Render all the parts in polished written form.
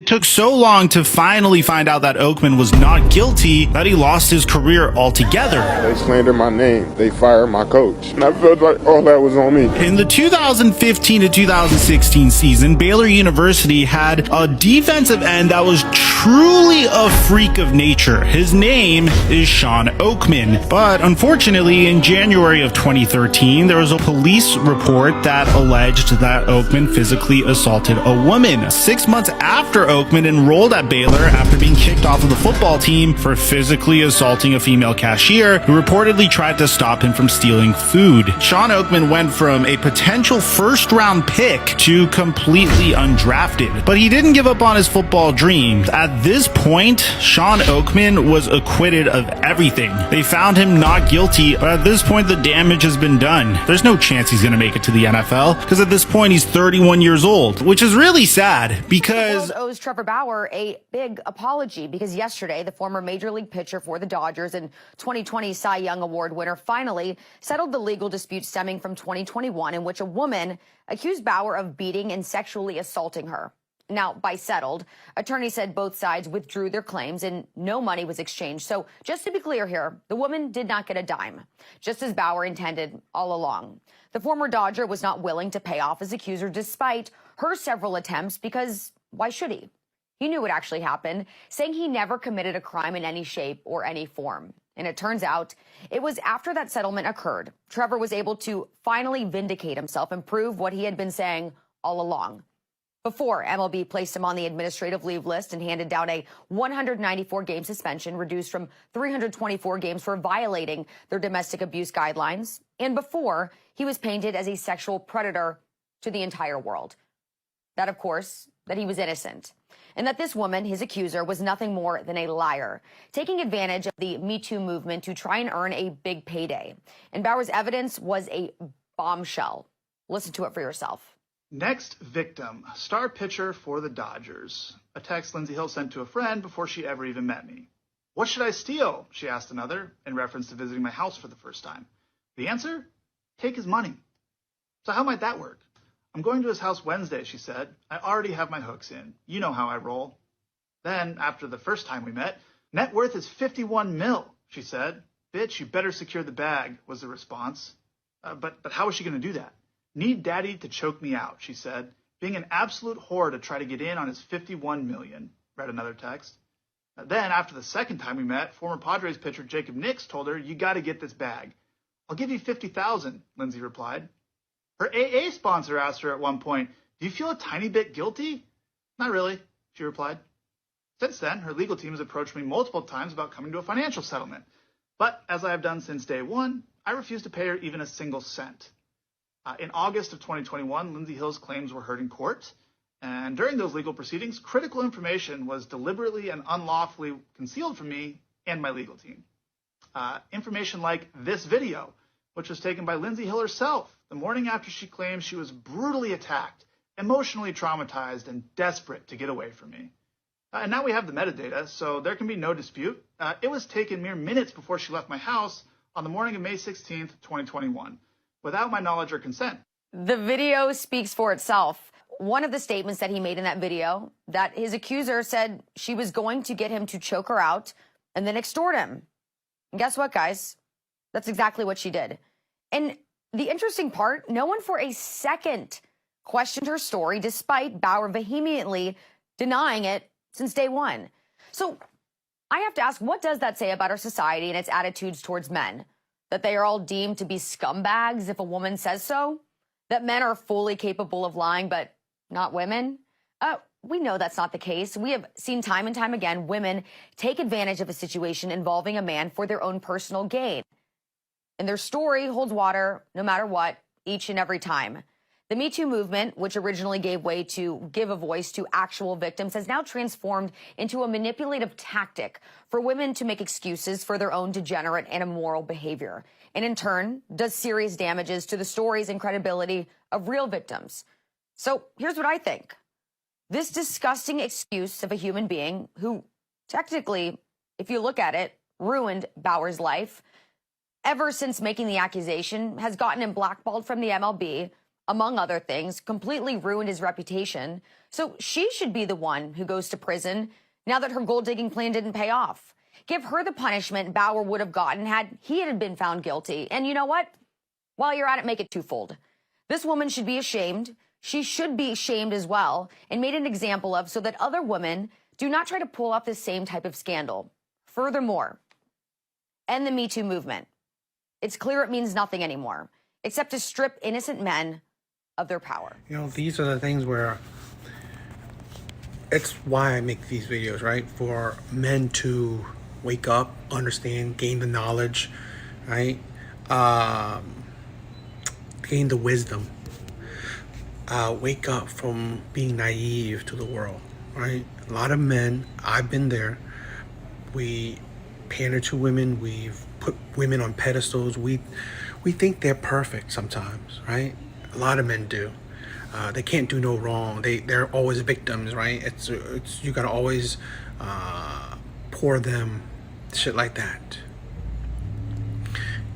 It took so long to finally find out that Oakman was not guilty that he lost his career altogether. They slandered my name. They fired my coach. And I felt like all that was on me. In the 2015 to 2016 season, Baylor University had a defensive end that was truly a freak of nature. His name is Shawn Oakman. But unfortunately, in January of 2013, there was a police report that alleged that Oakman physically assaulted a woman. 6 months after Oakman enrolled at Baylor after being kicked off of the football team for physically assaulting a female cashier who reportedly tried to stop him from stealing food. Shawn Oakman went from a potential first-round pick to completely undrafted. But he didn't give up on his football dreams. At this point, Shawn Oakman was acquitted of everything. They found him not guilty, but at this point, the damage has been done. There's no chance he's going to make it to the NFL, because at this point, he's 31 years old, which is really sad, because The world owes Trevor Bauer a big apology, because yesterday, the former Major League pitcher for the Dodgers and 2020 Cy Young Award winner finally settled the legal dispute stemming from 2021, in which a woman accused Bauer of beating and sexually assaulting her. Now, by settled, attorneys said both sides withdrew their claims and no money was exchanged. So just to be clear here, the woman did not get a dime, just as Bauer intended all along. The former Dodger was not willing to pay off his accuser despite her several attempts, because why should he? He knew what actually happened, saying he never committed a crime in any shape or any form. And it turns out it was after that settlement occurred, Trevor was able to finally vindicate himself and prove what he had been saying all along. Before MLB placed him on the administrative leave list and handed down a 194-game suspension, reduced from 324 games for violating their domestic abuse guidelines, and before he was painted as a sexual predator to the entire world. That, of course, that he was innocent, and that this woman, his accuser, was nothing more than a liar, taking advantage of the Me Too movement to try and earn a big payday. And Bauer's evidence was a bombshell. Listen to it for yourself. Next victim, star pitcher for the Dodgers. A text Lindsey Hill sent to a friend before she ever even met me. What should I steal? She asked another, in reference to visiting my house for the first time. The answer? Take his money. So how might that work? I'm going to his house Wednesday, she said. I already have my hooks in. You know how I roll. Then, after the first time we met, net worth is 51 mil, she said. Bitch, you better secure the bag, was the response. But how is she going to do that? Need daddy to choke me out, she said, being an absolute whore to try to get in on his 51 million, read another text. Then, after the second time we met, former Padres pitcher Jacob Nix told her, you got to get this bag. I'll give you 50,000, Lindsey replied. Her AA sponsor asked her at one point, do you feel a tiny bit guilty? Not really, she replied. Since then, her legal team has approached me multiple times about coming to a financial settlement. But, as I have done since day one, I refuse to pay her even a single cent. In August of 2021, Lindsey Hill's claims were heard in court, and during those legal proceedings, critical information was deliberately and unlawfully concealed from me and my legal team. Information like this video, which was taken by Lindsey Hill herself the morning after she claimed she was brutally attacked, emotionally traumatized, and desperate to get away from me. And now we have the metadata, so there can be no dispute. It was taken mere minutes before she left my house on the morning of May 16th, 2021. Without my knowledge or consent. The video speaks for itself. One of the statements that he made in that video, that his accuser said she was going to get him to choke her out and then extort him. And guess what, guys? That's exactly what she did. And the interesting part, no one for a second questioned her story, despite Bauer vehemently denying it since day one. So I have to ask, what does that say about our society and its attitudes towards men? That they are all deemed to be scumbags if a woman says so? That men are fully capable of lying, but not women? We know that's not the case. We have seen time and time again women take advantage of a situation involving a man for their own personal gain. And their story holds water no matter what, each and every time. The Me Too movement, which originally gave way to give a voice to actual victims, has now transformed into a manipulative tactic for women to make excuses for their own degenerate and immoral behavior, and in turn does serious damages to the stories and credibility of real victims. So here's what I think. This disgusting excuse of a human being who technically, if you look at it, ruined Bauer's life, ever since making the accusation, has gotten him blackballed from the MLB, among other things, completely ruined his reputation. So she should be the one who goes to prison now that her gold-digging plan didn't pay off. Give her the punishment Bauer would have gotten had he had been found guilty. And you know what? While you're at it, make it twofold. This woman should be ashamed. She should be shamed as well and made an example of so that other women do not try to pull off the same type of scandal. Furthermore, end the Me Too movement. It's clear it means nothing anymore, except to strip innocent men of their power. You know, these are the things where it's why I make these videos, right? For men to wake up, understand, gain the knowledge, right? Gain the wisdom. Wake up from being naive to the world, right? A lot of men, I've been there. We pander to women. We've put women on pedestals. We think they're perfect sometimes, right? A lot of men do. They can't do no wrong. They're always victims, right? It's you gotta always pour them shit like that,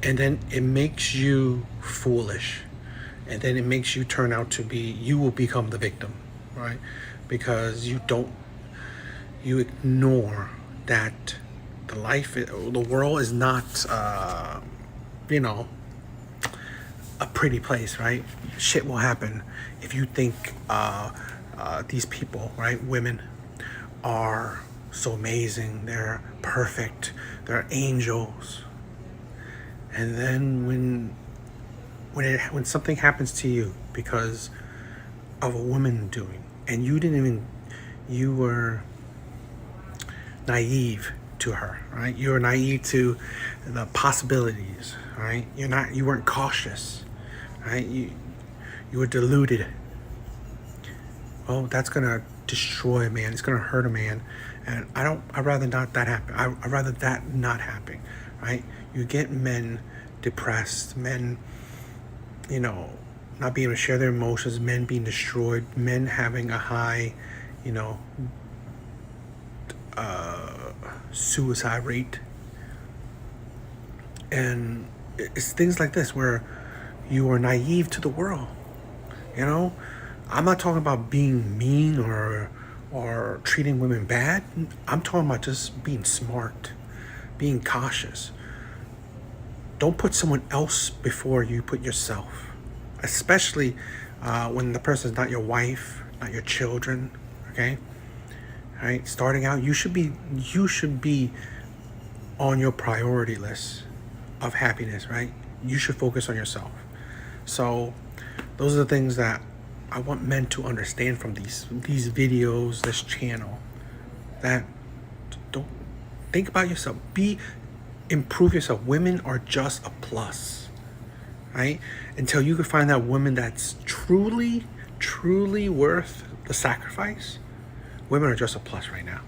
and then it makes you foolish, and then it makes you turn out to be, you will become the victim, right? Because you ignore that the world is not you know, a pretty place, right? Shit will happen if you think these people, right, women, are so amazing, they're perfect, they're angels, and then when something happens to you because of a woman doing, and you were naive to her, right? You were naive to the possibilities, right? You weren't cautious, right? You were deluded. Well, that's gonna destroy a man. It's gonna hurt a man, and I'd rather not that happen. I'd rather that not happen, right? You get men depressed, men, you know, not being able to share their emotions, men being destroyed, men having a high, you know, suicide rate. And it's things like this where you are naive to the world, you know? I'm not talking about being mean or treating women bad. I'm talking about just being smart, being cautious. Don't put someone else before you put yourself, especially when the person's not your wife, not your children, okay? All right, starting out, you should be on your priority list of happiness, right? You should focus on yourself. So those are the things that I want men to understand from these videos, this channel, that don't think about yourself. Improve yourself. Women are just a plus, right? Until you can find that woman that's truly, truly worth the sacrifice, women are just a plus right now.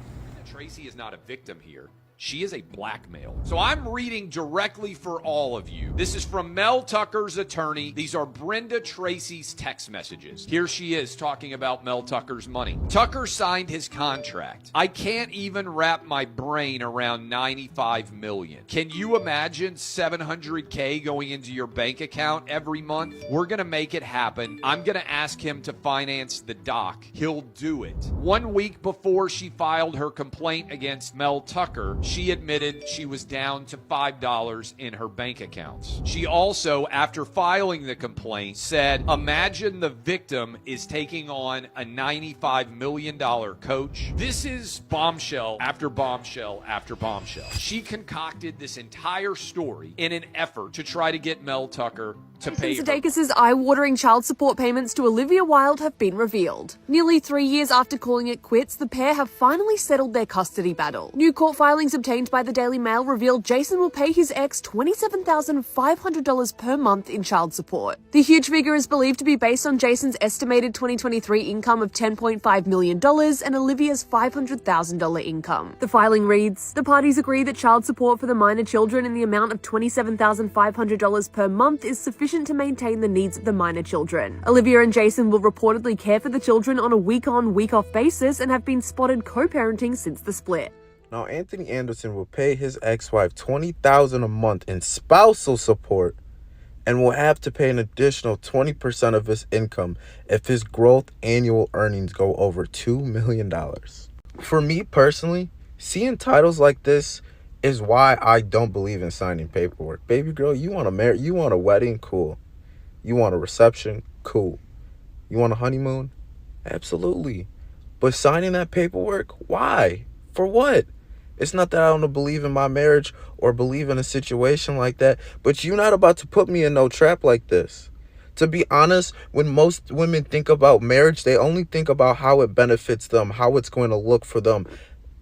Tracy is not a victim here. She is a blackmail. So I'm reading directly for all of you. This is from Mel Tucker's attorney. These are Brenda Tracy's text messages. Here she is talking about Mel Tucker's money. Tucker signed his contract. I can't even wrap my brain around $95 million. Can you imagine $700K going into your bank account every month? We're gonna make it happen. I'm gonna ask him to finance the doc. He'll do it. 1 week before she filed her complaint against Mel Tucker, she admitted she was down to $5 in her bank accounts. She also, after filing the complaint, said, imagine the victim is taking on a $95 million coach. This is bombshell after bombshell after bombshell. She concocted this entire story in an effort to try to get Mel Tucker to pay her. Jason Sudeikis' eye-watering child support payments to Olivia Wilde have been revealed. Nearly 3 years after calling it quits, the pair have finally settled their custody battle. New court filings obtained by the Daily Mail revealed Jason will pay his ex $27,500 per month in child support. The huge figure is believed to be based on Jason's estimated 2023 income of $10.5 million and Olivia's $500,000 income. The filing reads, the parties agree that child support for the minor children in the amount of $27,500 per month is sufficient to maintain the needs of the minor children. Olivia and Jason will reportedly care for the children on a week-on, week-off basis and have been spotted co-parenting since the split. Now, Anthony Anderson will pay his ex-wife $20,000 a month in spousal support and will have to pay an additional 20% of his income if his gross annual earnings go over $2 million. For me personally, seeing titles like this is why I don't believe in signing paperwork. Baby girl, you want a wedding? Cool. You want a reception? Cool. You want a honeymoon? Absolutely. But signing that paperwork? Why? For what? It's not that I don't believe in my marriage or believe in a situation like that, but you're not about to put me in no trap like this. To be honest, when most women think about marriage, they only think about how it benefits them, how it's going to look for them.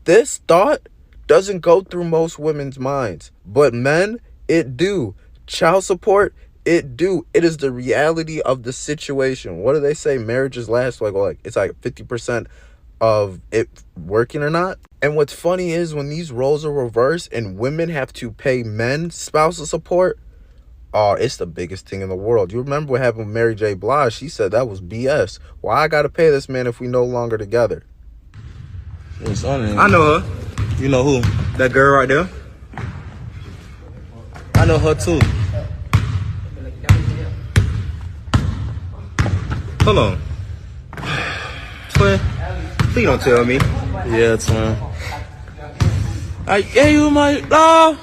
This thought doesn't go through most women's minds, but men, it do. Child support, it do. It is the reality of the situation. What do they say? Marriages last like it's like 50% of it working or not. And what's funny is when these roles are reversed and women have to pay men spousal support, oh, it's the biggest thing in the world. You remember what happened with Mary J. Blige? She said that was BS. Why I gotta pay this man if we no longer together? I know her. You know who? That girl right there? I know her too. Hold on. Twin, please don't tell me. Yeah, twin. I gave you my love.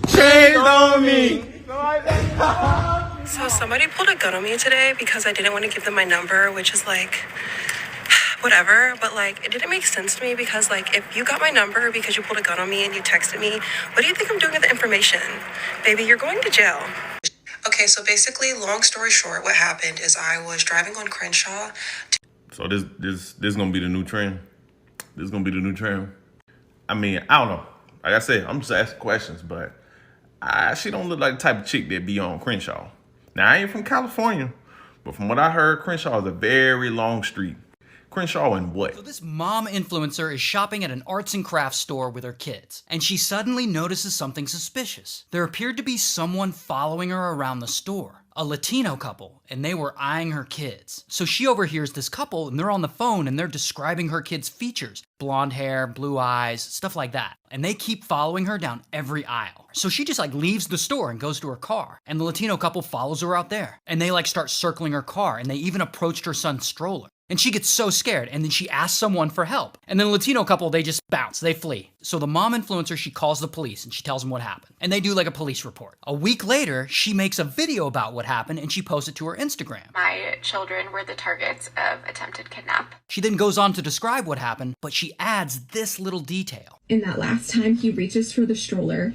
Changed on me. So somebody pulled a gun on me today because I didn't want to give them my number, which is like, whatever. But like, it didn't make sense to me because like, if you got my number because you pulled a gun on me and you texted me, what do you think I'm doing with the information? Baby, you're going to jail. Okay, so basically, long story short, what happened is I was driving on Crenshaw. So this gonna be the new trend. This gonna be the new trend. I mean, I don't know. Like I said, I'm just asking questions, but she don't look like the type of chick that be on Crenshaw. Now, I ain't from California, but from what I heard, Crenshaw is a very long street. Crenshaw and what? So this mom influencer is shopping at an arts and crafts store with her kids, and she suddenly notices something suspicious. There appeared to be someone following her around the store. A Latino couple, and they were eyeing her kids. So she overhears this couple, and they're on the phone, and they're describing her kids' features. Blonde hair, blue eyes, stuff like that. And they keep following her down every aisle. So she just like leaves the store and goes to her car. And the Latino couple follows her out there. And they like start circling her car, and they even approached her son's stroller. And she gets so scared, and then she asks someone for help. And then the Latino couple, they just bounce, they flee. So the mom influencer, she calls the police, and she tells them what happened. And they do like a police report. A week later, she makes a video about what happened, and she posts it to her Instagram. My children were the targets of attempted kidnap. She then goes on to describe what happened, but she adds this little detail. In that last time, he reaches for the stroller.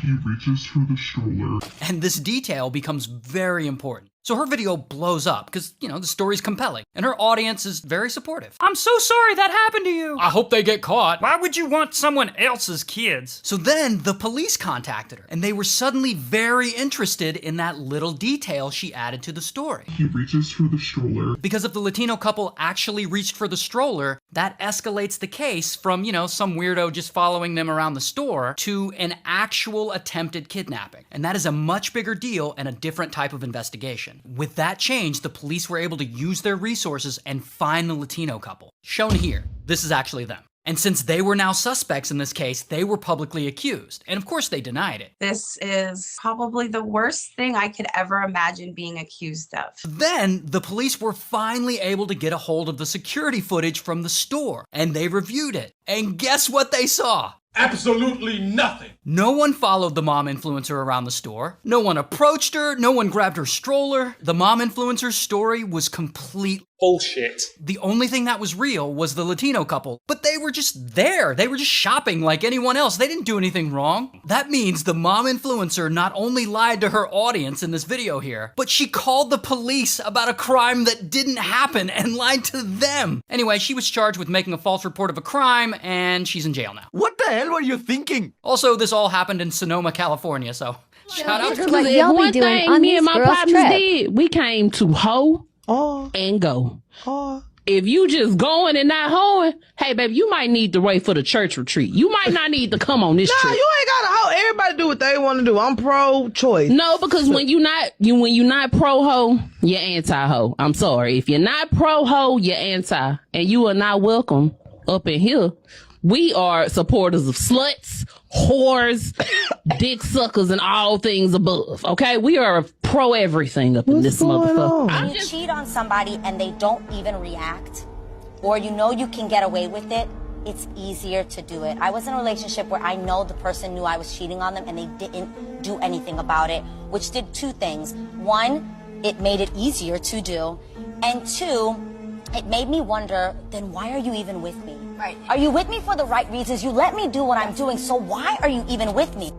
And this detail becomes very important. So her video blows up because, the story's compelling and her audience is very supportive. I'm so sorry that happened to you. I hope they get caught. Why would you want someone else's kids? So then the police contacted her and they were suddenly very interested in that little detail she added to the story. He reaches for the stroller. Because if the Latino couple actually reached for the stroller, that escalates the case from, some weirdo just following them around the store to an actual attempted kidnapping. And that is a much bigger deal and a different type of investigation. With that change, the police were able to use their resources and find the Latino couple. Shown here, this is actually them. And since they were now suspects in this case, they were publicly accused. And of course they denied it. This is probably the worst thing I could ever imagine being accused of. Then the police were finally able to get a hold of the security footage from the store. And they reviewed it. And guess what they saw? Absolutely nothing. No one followed the mom influencer around the store. No one approached her. No one grabbed her stroller. The mom influencer's story was complete bullshit. The only thing that was real was the Latino couple, but they were just there. They were just shopping like anyone else. They didn't do anything wrong. That means the mom influencer not only lied to her audience in this video here, but she called the police about a crime that didn't happen and lied to them. Anyway, she was charged with making a false report of a crime, and she's in jail now. What the hell were you thinking? Also, this all happened in Sonoma, California, so shout out. Because one thing me and my partners did, we came to hoe and go. If you just going and not hoeing, hey baby, you might need to wait for the church retreat. You might not need to come on this trip. You ain't gotta hoe. Everybody do what they want to do. I'm pro-choice. No, because when you not pro-hoe, you're anti-hoe. I'm sorry. If you're not pro-hoe, you're anti. And you are not welcome up in here We are supporters of sluts, whores, dick suckers, and all things above. Okay, we are pro everything up in this motherfucker. When you cheat on somebody and they don't even react, or you know you can get away with it, it's easier to do it. I was in a relationship where I know the person knew I was cheating on them and they didn't do anything about it, which did two things. One, it made it easier to do, and two, it made me wonder, then why are you even with me? Right. Are you with me for the right reasons? You let me do what I'm doing, so why are you even with me?